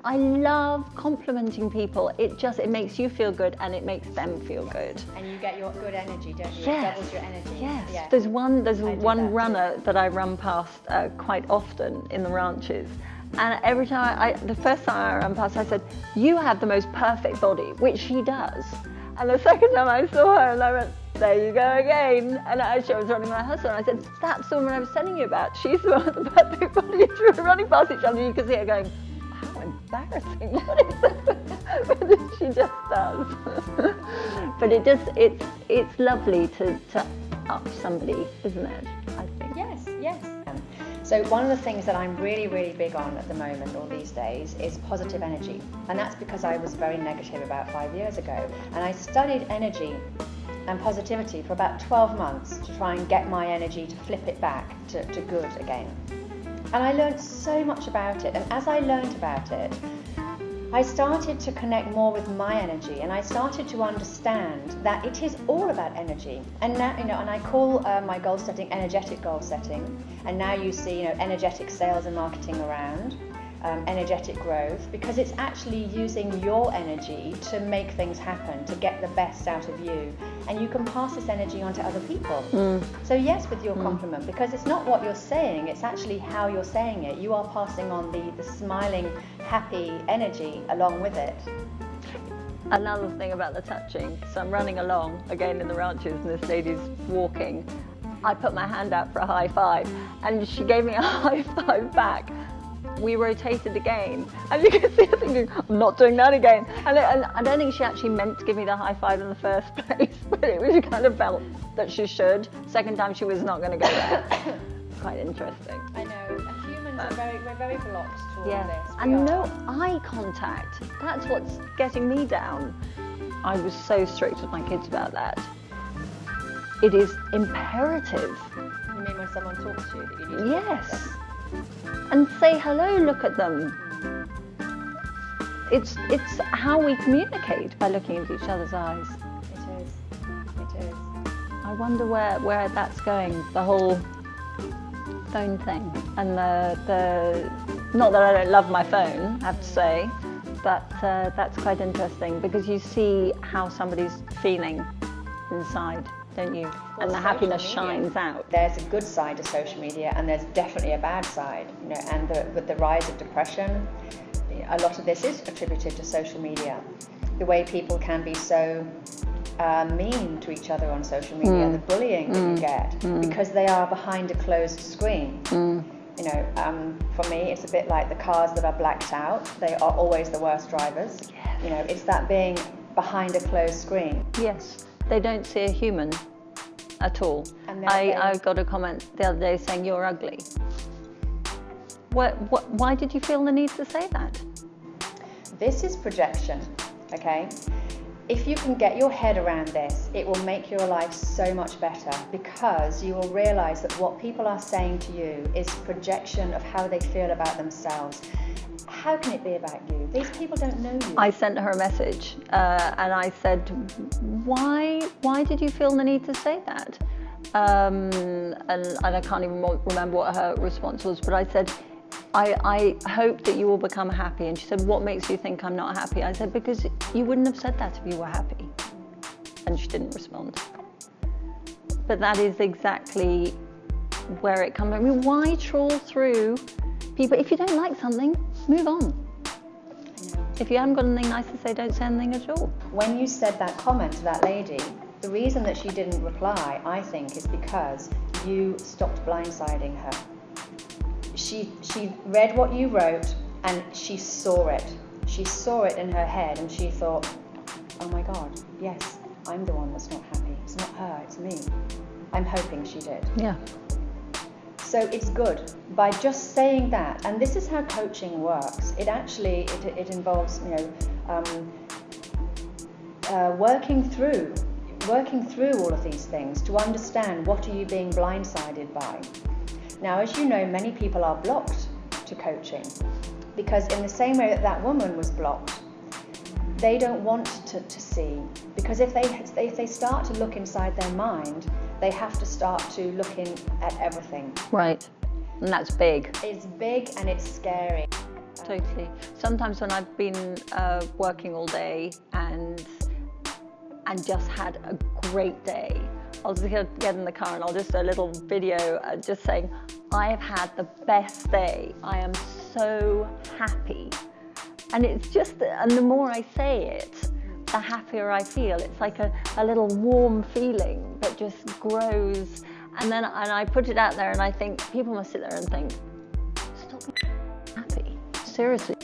I love complimenting people. It makes you feel good and it makes them feel good. And you get your good energy, don't you? Yes. It doubles your energy. Yes. Yeah. There's one runner too. that I run past quite often in the ranches. And every time the first time I ran past, I said, "You have the most perfect body," which she does. And the second time I saw her, and I went, "There you go again." And actually I was running with my husband, and I said, "That's the woman I was telling you about. She's the one with the perfect body." And we were running past each other, and you could see her going, "How embarrassing, what is that?" But she just does. But it's lovely to up somebody, isn't it? I think. Yes, yes. So one of the things that I'm really, really big on at the moment or these days is positive energy. And that's because I was very negative about 5 years ago. And I studied energy and positivity for about 12 months to try and get my energy to flip it back to good again. And I learned so much about it. And as I learned about it, I started to connect more with my energy, and I started to understand that it is all about energy. And now, and I call my goal setting energetic goal setting. And now you see, energetic sales and marketing around, energetic growth, because it's actually using your energy to make things happen, to get the best out of you. And you can pass this energy on to other people. So yes, with your compliment, because it's not what you're saying, it's actually how you're saying it. You are passing on the smiling, happy energy along with it. Another thing about the touching, so I'm running along again in the ranches and this lady's walking. I put my hand out for a high five and she gave me a high five back. We rotated again, and you can see her thinking, "I'm not doing that again." And I don't think she actually meant to give me the high five in the first place, but it was kind of felt that she should. Second time she was not going to go there. Quite interesting. I know, humans we're very blocked to all this. And no eye contact. That's what's getting me down. I was so strict with my kids about that. It is imperative. You mean when someone talks to you that you need to Yes. And say hello, look at them. It's how we communicate, by looking into each other's eyes. It is. I wonder where that's going, the whole phone thing. And the not that I don't love my phone, I have to say, but that's quite interesting because you see how somebody's feeling inside, don't you? Well, and the happiness media shines out. There's a good side to social media, and there's definitely a bad side. And with the rise of depression, a lot of this is attributed to social media. The way people can be so mean to each other on social media, the bullying that you get because they are behind a closed screen. For me, it's a bit like the cars that are blacked out. They are always the worst drivers. Yes. It's that being behind a closed screen. Yes, they don't see a human at all. And I got a comment the other day saying you're ugly. Why did you feel the need to say that? This is projection, okay? If you can get your head around this, it will make your life so much better because you will realize that what people are saying to you is projection of how they feel about themselves. How can it be about you? These people don't know you. I sent her a message and I said, why did you feel the need to say that? And I can't even remember what her response was, but I said, I hope that you will become happy. And she said, what makes you think I'm not happy? I said, because you wouldn't have said that if you were happy. And she didn't respond. But that is exactly where it comes from. I mean, why trawl through people? If you don't like something, move on. If you haven't got anything nice to say, don't say anything at all. When you said that comment to that lady, the reason that she didn't reply, I think, is because you stopped blindsiding her. She read what you wrote and she saw it. She saw it in her head and she thought, oh my God, yes, I'm the one that's not happy. It's not her, it's me. I'm hoping she did. Yeah. So it's good by just saying that, and this is how coaching works. It actually it involves working through all of these things to understand what are you being blindsided by. Now, as you know, many people are blocked to coaching because in the same way that woman was blocked, they don't want to see, because if they start to look inside their mind, they have to start to looking at everything. Right, and that's big. It's big and it's scary. Totally. Sometimes when I've been working all day and just had a great day, I'll just get in the car and I'll just do a little video just saying, I have had the best day. I am so happy. And it's just, and the more I say it, the happier I feel. It's like a little warm feeling that just grows. And then I put it out there and I think people must sit there and think, stop being happy. Seriously.